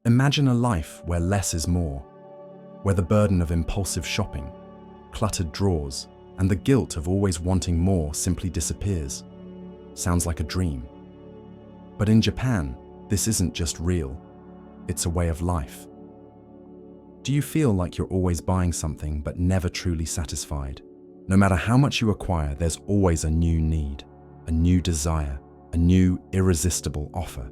Imagine a life where less is more, where the burden of impulsive shopping, cluttered drawers, and the guilt of always wanting more simply disappears. Sounds like a dream. But in Japan, this isn't just real. It's a way of life. Do you feel like you're always buying something but never truly satisfied? No matter how much you acquire, there's always a new need, a new desire, a new irresistible offer.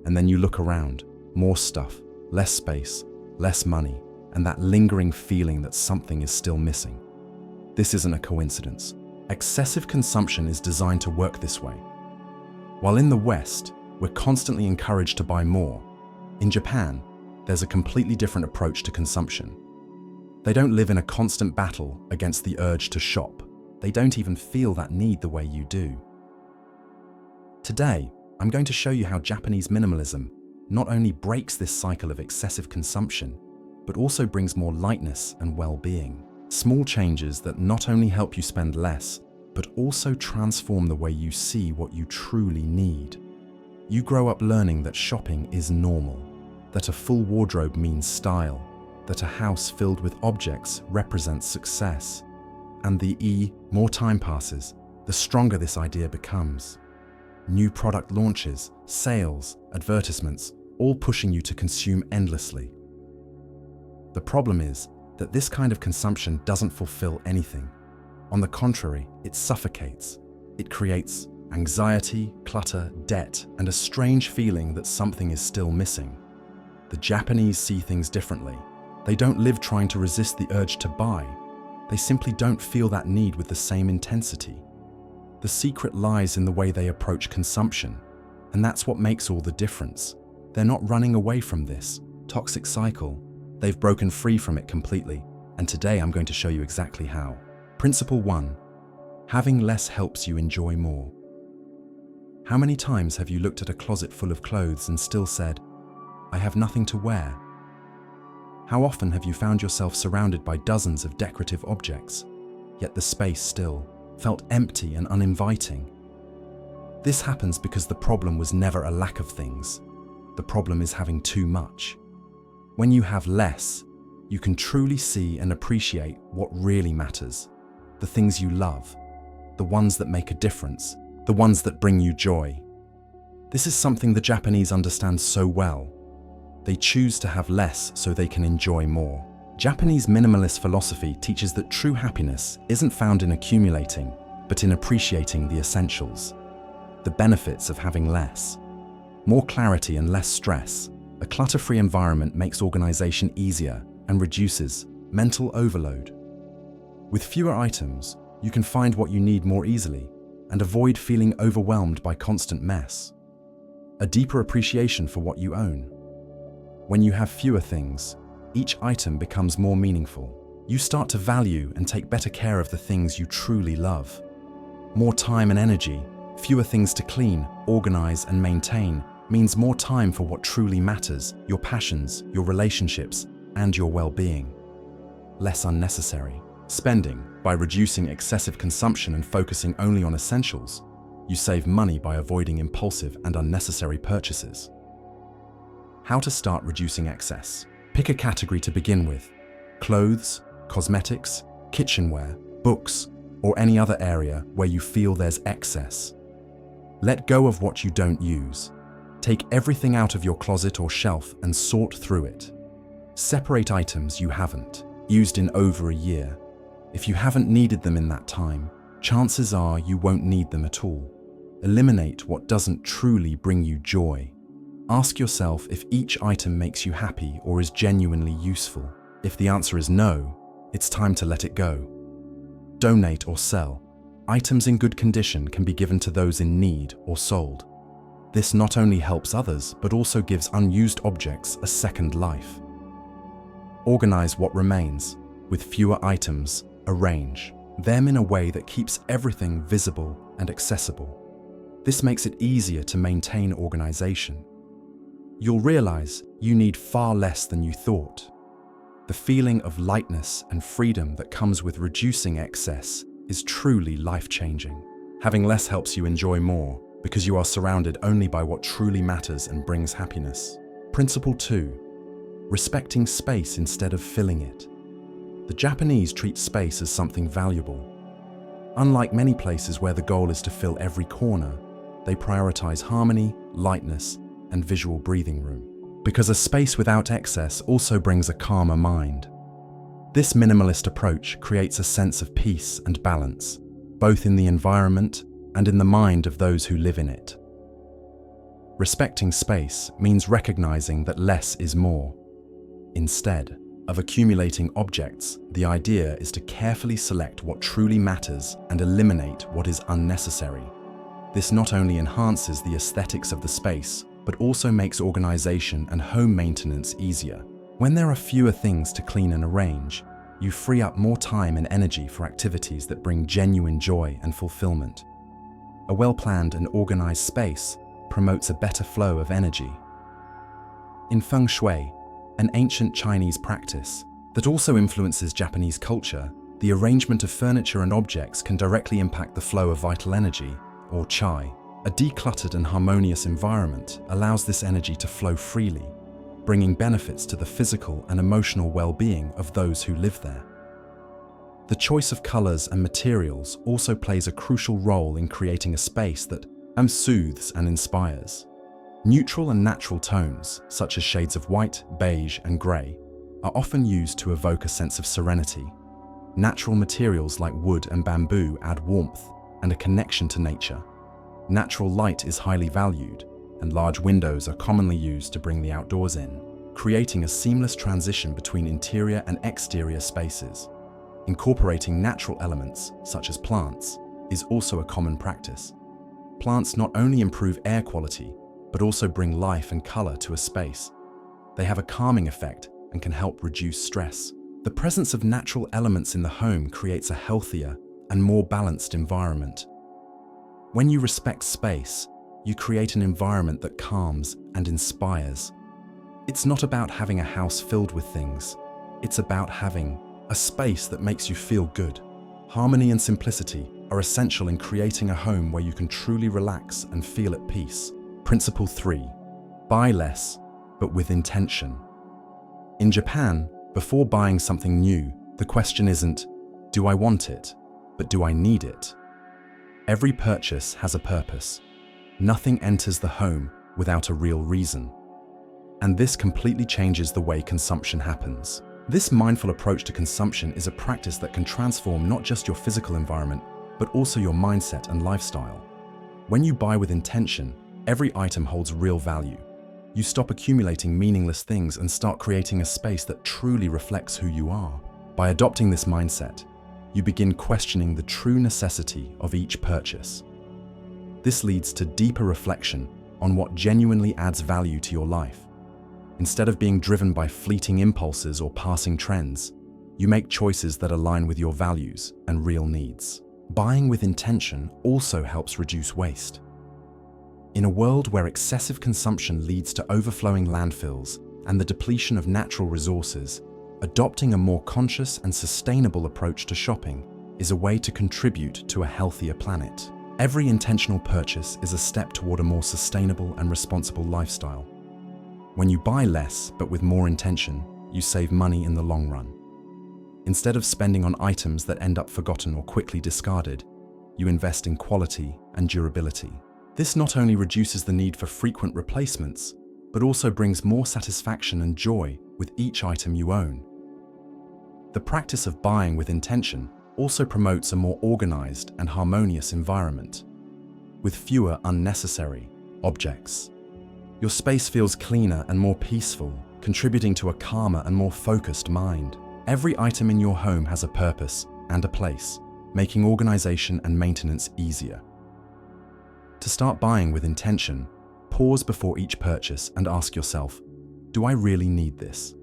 And then you look around, more stuff, less space, less money, and that lingering feeling that something is still missing. This isn't a coincidence. Excessive consumption is designed to work this way. While in the West, we're constantly encouraged to buy more, in Japan, there's a completely different approach to consumption. They don't live in a constant battle against the urge to shop. They don't even feel that need the way you do. Today, I'm going to show you how Japanese minimalism not only breaks this cycle of excessive consumption, but also brings more lightness and well-being. Small changes that not only help you spend less, but also transform the way you see what you truly need. You grow up learning that shopping is normal, that a full wardrobe means style, that a house filled with objects represents success. And the more time passes, the stronger this idea becomes. New product launches, sales, advertisements, all pushing you to consume endlessly. The problem is that this kind of consumption doesn't fulfill anything. On the contrary, it suffocates. It creates anxiety, clutter, debt, and a strange feeling that something is still missing. The Japanese see things differently. They don't live trying to resist the urge to buy. They simply don't feel that need with the same intensity. The secret lies in the way they approach consumption, and that's what makes all the difference. They're not running away from this toxic cycle. They've broken free from it completely, and today I'm going to show you exactly how. Principle 1. Having less helps you enjoy more. How many times have you looked at a closet full of clothes and still said, "I have nothing to wear"? How often have you found yourself surrounded by dozens of decorative objects, yet the space still felt empty and uninviting? This happens because the problem was never a lack of things. The problem is having too much. When you have less, you can truly see and appreciate what really matters. The things you love, the ones that make a difference, the ones that bring you joy. This is something the Japanese understand so well. They choose to have less so they can enjoy more. Japanese minimalist philosophy teaches that true happiness isn't found in accumulating, but in appreciating the essentials. The benefits of having less. More clarity and less stress. A clutter-free environment makes organization easier and reduces mental overload. With fewer items, you can find what you need more easily and avoid feeling overwhelmed by constant mess. A deeper appreciation for what you own. When you have fewer things, each item becomes more meaningful. You start to value and take better care of the things you truly love. More time and energy, fewer things to clean, organize, and maintain means more time for what truly matters, your passions, your relationships, and your well-being. Less unnecessary spending. By reducing excessive consumption and focusing only on essentials, you save money by avoiding impulsive and unnecessary purchases. How to start reducing excess. Pick a category to begin with: clothes, cosmetics, kitchenware, books, or any other area where you feel there's excess. Let go of what you don't use. Take everything out of your closet or shelf and sort through it. Separate items you haven't used in over a year. If you haven't needed them in that time, chances are you won't need them at all. Eliminate what doesn't truly bring you joy. Ask yourself if each item makes you happy or is genuinely useful. If the answer is no, it's time to let it go. Donate or sell. Items in good condition can be given to those in need or sold. This not only helps others, but also gives unused objects a second life. Organize what remains. With fewer items, arrange them in a way that keeps everything visible and accessible. This makes it easier to maintain organization. You'll realize you need far less than you thought. The feeling of lightness and freedom that comes with reducing excess is truly life-changing. Having less helps you enjoy more because you are surrounded only by what truly matters and brings happiness. Principle 2. Respecting space instead of filling it. The Japanese treat space as something valuable. Unlike many places where the goal is to fill every corner, they prioritize harmony, lightness, and visual breathing room. Because a space without excess also brings a calmer mind. This minimalist approach creates a sense of peace and balance, both in the environment and in the mind of those who live in it. Respecting space means recognizing that less is more. Instead of accumulating objects, the idea is to carefully select what truly matters and eliminate what is unnecessary. This not only enhances the aesthetics of the space, but also makes organization and home maintenance easier. When there are fewer things to clean and arrange, you free up more time and energy for activities that bring genuine joy and fulfillment. A well-planned and organized space promotes a better flow of energy. In Feng Shui, an ancient Chinese practice that also influences Japanese culture, the arrangement of furniture and objects can directly impact the flow of vital energy, or qi. A decluttered and harmonious environment allows this energy to flow freely, bringing benefits to the physical and emotional well-being of those who live there. The choice of colors and materials also plays a crucial role in creating a space that soothes and inspires. Neutral and natural tones, such as shades of white, beige, and gray, are often used to evoke a sense of serenity. Natural materials like wood and bamboo add warmth and a connection to nature. Natural light is highly valued, and large windows are commonly used to bring the outdoors in, creating a seamless transition between interior and exterior spaces. Incorporating natural elements, such as plants, is also a common practice. Plants not only improve air quality, but also bring life and color to a space. They have a calming effect and can help reduce stress. The presence of natural elements in the home creates a healthier and more balanced environment. When you respect space, you create an environment that calms and inspires. It's not about having a house filled with things. It's about having a space that makes you feel good. Harmony and simplicity are essential in creating a home where you can truly relax and feel at peace. Principle 3. Buy less, but with intention. In Japan, before buying something new, the question isn't, do I want it, but do I need it? Every purchase has a purpose. Nothing enters the home without a real reason. And this completely changes the way consumption happens. This mindful approach to consumption is a practice that can transform not just your physical environment, but also your mindset and lifestyle. When you buy with intention, every item holds real value. You stop accumulating meaningless things and start creating a space that truly reflects who you are. By adopting this mindset, you begin questioning the true necessity of each purchase. This leads to deeper reflection on what genuinely adds value to your life. Instead of being driven by fleeting impulses or passing trends, you make choices that align with your values and real needs. Buying with intention also helps reduce waste. In a world where excessive consumption leads to overflowing landfills and the depletion of natural resources, adopting a more conscious and sustainable approach to shopping is a way to contribute to a healthier planet. Every intentional purchase is a step toward a more sustainable and responsible lifestyle. When you buy less but with more intention, you save money in the long run. Instead of spending on items that end up forgotten or quickly discarded, you invest in quality and durability. This not only reduces the need for frequent replacements, but also brings more satisfaction and joy with each item you own. The practice of buying with intention also promotes a more organized and harmonious environment, with fewer unnecessary objects. Your space feels cleaner and more peaceful, contributing to a calmer and more focused mind. Every item in your home has a purpose and a place, making organization and maintenance easier. To start buying with intention, pause before each purchase and ask yourself, do I really need this?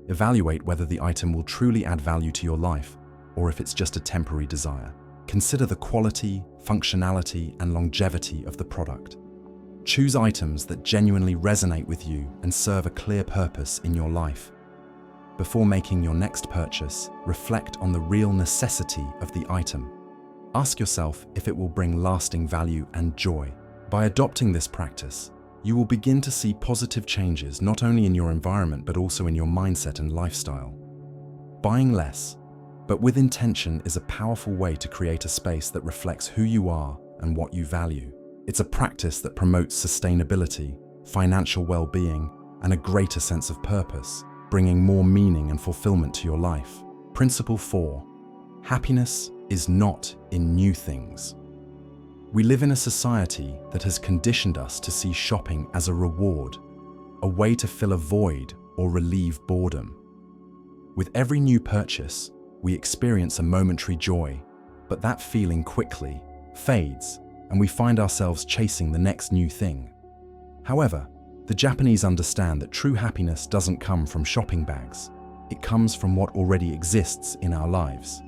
Evaluate whether the item will truly add value to your life, or if it's just a temporary desire. Consider the quality, functionality, and longevity of the product. Choose items that genuinely resonate with you and serve a clear purpose in your life. Before making your next purchase, reflect on the real necessity of the item. Ask yourself if it will bring lasting value and joy. By adopting this practice, you will begin to see positive changes not only in your environment but also in your mindset and lifestyle. Buying less, but with intention, is a powerful way to create a space that reflects who you are and what you value. It's a practice that promotes sustainability, financial well-being, and a greater sense of purpose, bringing more meaning and fulfillment to your life. Principle 4. Happiness is not in new things. We live in a society that has conditioned us to see shopping as a reward, a way to fill a void or relieve boredom. With every new purchase, we experience a momentary joy, but that feeling quickly fades and we find ourselves chasing the next new thing. However, the Japanese understand that true happiness doesn't come from shopping bags. It comes from what already exists in our lives.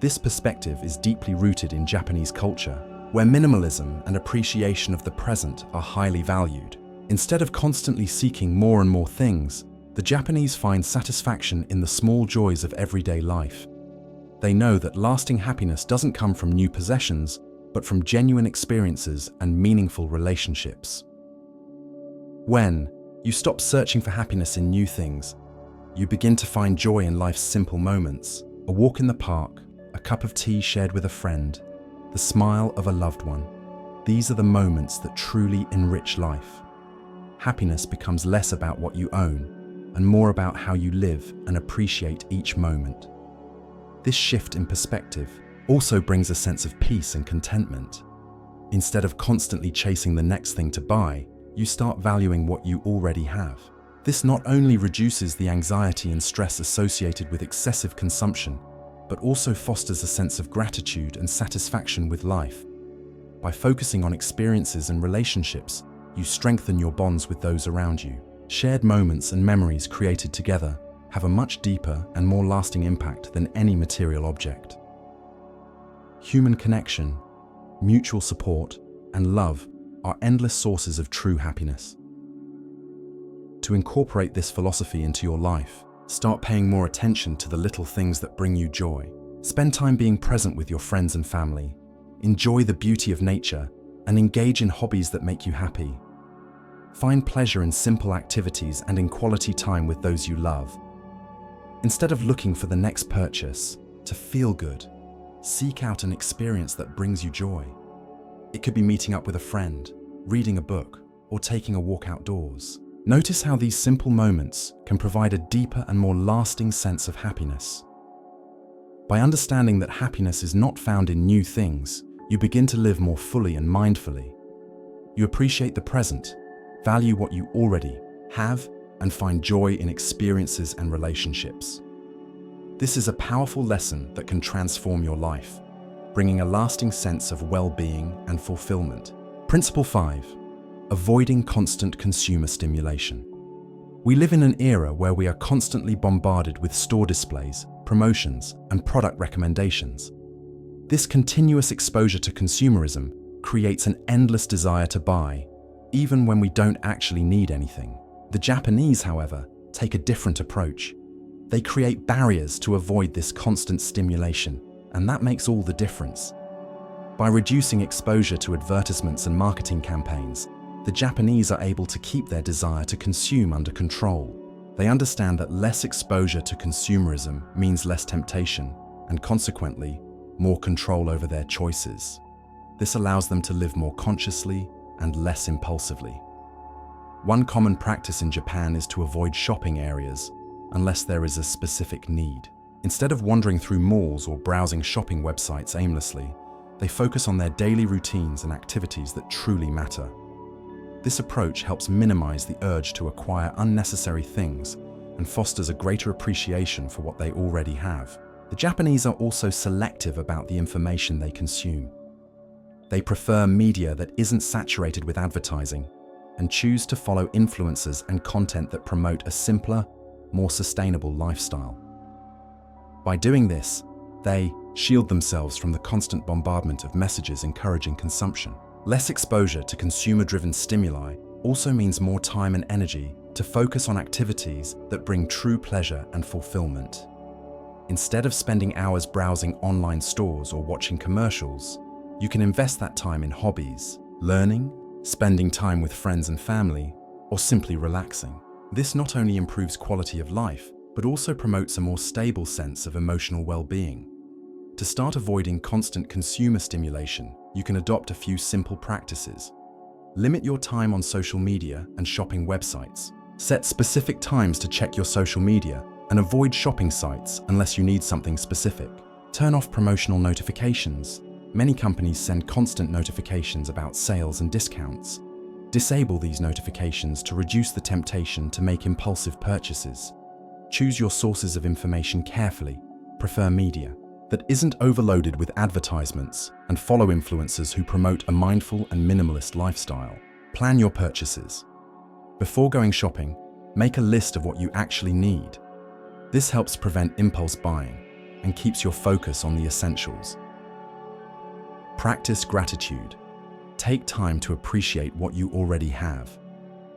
This perspective is deeply rooted in Japanese culture, where minimalism and appreciation of the present are highly valued. Instead of constantly seeking more and more things, the Japanese find satisfaction in the small joys of everyday life. They know that lasting happiness doesn't come from new possessions, but from genuine experiences and meaningful relationships. When you stop searching for happiness in new things, you begin to find joy in life's simple moments: a walk in the park, a cup of tea shared with a friend, the smile of a loved one. These are the moments that truly enrich life. Happiness becomes less about what you own and more about how you live and appreciate each moment. This shift in perspective also brings a sense of peace and contentment. Instead of constantly chasing the next thing to buy, you start valuing what you already have. This not only reduces the anxiety and stress associated with excessive consumption, but also fosters a sense of gratitude and satisfaction with life. By focusing on experiences and relationships, you strengthen your bonds with those around you. Shared moments and memories created together have a much deeper and more lasting impact than any material object. Human connection, mutual support, and love are endless sources of true happiness. To incorporate this philosophy into your life, start paying more attention to the little things that bring you joy. Spend time being present with your friends and family. Enjoy the beauty of nature and engage in hobbies that make you happy. Find pleasure in simple activities and in quality time with those you love. Instead of looking for the next purchase to feel good, seek out an experience that brings you joy. It could be meeting up with a friend, reading a book, or taking a walk outdoors. Notice how these simple moments can provide a deeper and more lasting sense of happiness. By understanding that happiness is not found in new things, you begin to live more fully and mindfully. You appreciate the present, value what you already have, and find joy in experiences and relationships. This is a powerful lesson that can transform your life, bringing a lasting sense of well-being and fulfillment. Principle 5. Avoiding constant consumer stimulation. We live in an era where we are constantly bombarded with store displays, promotions, and product recommendations. This continuous exposure to consumerism creates an endless desire to buy, even when we don't actually need anything. The Japanese, however, take a different approach. They create barriers to avoid this constant stimulation, and that makes all the difference. By reducing exposure to advertisements and marketing campaigns, the Japanese are able to keep their desire to consume under control. They understand that less exposure to consumerism means less temptation, and consequently, more control over their choices. This allows them to live more consciously and less impulsively. One common practice in Japan is to avoid shopping areas unless there is a specific need. Instead of wandering through malls or browsing shopping websites aimlessly, they focus on their daily routines and activities that truly matter. This approach helps minimize the urge to acquire unnecessary things and fosters a greater appreciation for what they already have. The Japanese are also selective about the information they consume. They prefer media that isn't saturated with advertising and choose to follow influencers and content that promote a simpler, more sustainable lifestyle. By doing this, they shield themselves from the constant bombardment of messages encouraging consumption. Less exposure to consumer-driven stimuli also means more time and energy to focus on activities that bring true pleasure and fulfillment. Instead of spending hours browsing online stores or watching commercials, you can invest that time in hobbies, learning, spending time with friends and family, or simply relaxing. This not only improves quality of life, but also promotes a more stable sense of emotional well-being. To start avoiding constant consumer stimulation, you can adopt a few simple practices. Limit your time on social media and shopping websites. Set specific times to check your social media and avoid shopping sites unless you need something specific. Turn off promotional notifications. Many companies send constant notifications about sales and discounts. Disable these notifications to reduce the temptation to make impulsive purchases. Choose your sources of information carefully. Prefer media that isn't overloaded with advertisements, and follow influencers who promote a mindful and minimalist lifestyle. Plan your purchases. Before going shopping, make a list of what you actually need. This helps prevent impulse buying and keeps your focus on the essentials. Practice gratitude. Take time to appreciate what you already have.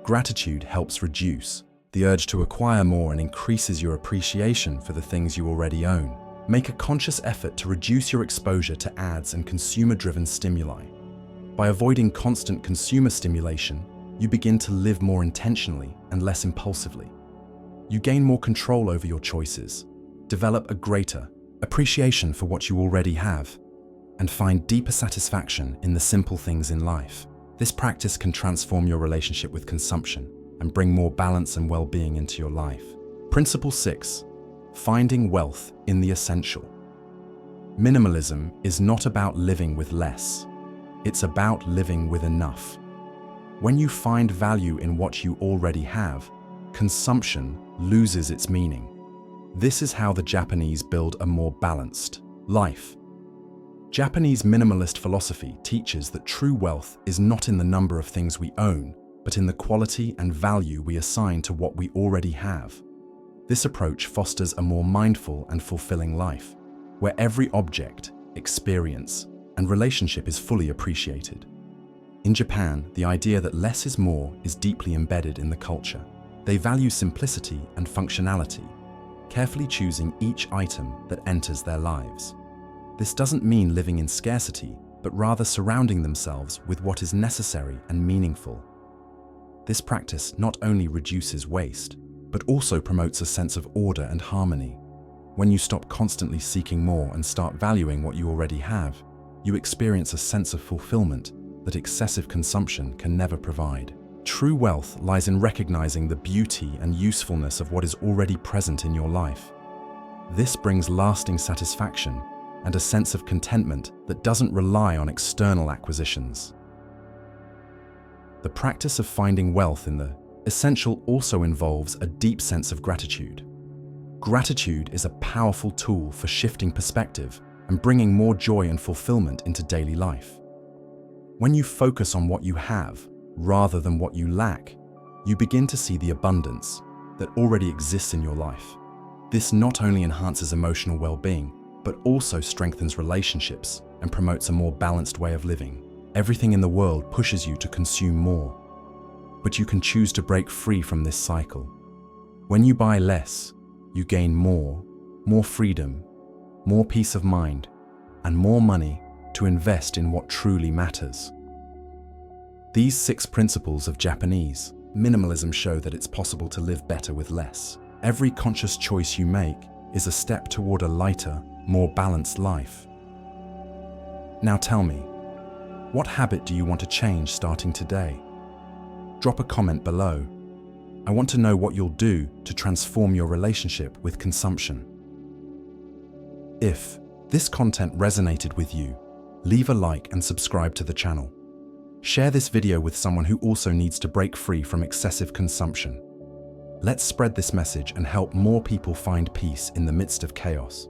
Gratitude helps reduce the urge to acquire more and increases your appreciation for the things you already own. Make a conscious effort to reduce your exposure to ads and consumer-driven stimuli. By avoiding constant consumer stimulation, you begin to live more intentionally and less impulsively. You gain more control over your choices, develop a greater appreciation for what you already have, and find deeper satisfaction in the simple things in life. This practice can transform your relationship with consumption and bring more balance and well-being into your life. Principle 6. Finding wealth in the essential. Minimalism is not about living with less. It's about living with enough. When you find value in what you already have, consumption loses its meaning. This is how the Japanese build a more balanced life. Japanese minimalist philosophy teaches that true wealth is not in the number of things we own, but in the quality and value we assign to what we already have. This approach fosters a more mindful and fulfilling life, where every object, experience, and relationship is fully appreciated. In Japan, the idea that less is more is deeply embedded in the culture. They value simplicity and functionality, carefully choosing each item that enters their lives. This doesn't mean living in scarcity, but rather surrounding themselves with what is necessary and meaningful. This practice not only reduces waste, but also promotes a sense of order and harmony. When you stop constantly seeking more and start valuing what you already have, you experience a sense of fulfillment that excessive consumption can never provide. True wealth lies in recognizing the beauty and usefulness of what is already present in your life. This brings lasting satisfaction and a sense of contentment that doesn't rely on external acquisitions. The practice of finding wealth in the essential also involves a deep sense of gratitude. Gratitude is a powerful tool for shifting perspective and bringing more joy and fulfillment into daily life. When you focus on what you have rather than what you lack, you begin to see the abundance that already exists in your life. This not only enhances emotional well-being, but also strengthens relationships and promotes a more balanced way of living. Everything in the world pushes you to consume more, but you can choose to break free from this cycle. When you buy less, you gain more freedom, more peace of mind, and more money to invest in what truly matters. These 6 principles of Japanese minimalism show that it's possible to live better with less. Every conscious choice you make is a step toward a lighter, more balanced life. Now tell me, what habit do you want to change starting today? Drop a comment below. I want to know what you'll do to transform your relationship with consumption. If this content resonated with you, leave a like and subscribe to the channel. Share this video with someone who also needs to break free from excessive consumption. Let's spread this message and help more people find peace in the midst of chaos.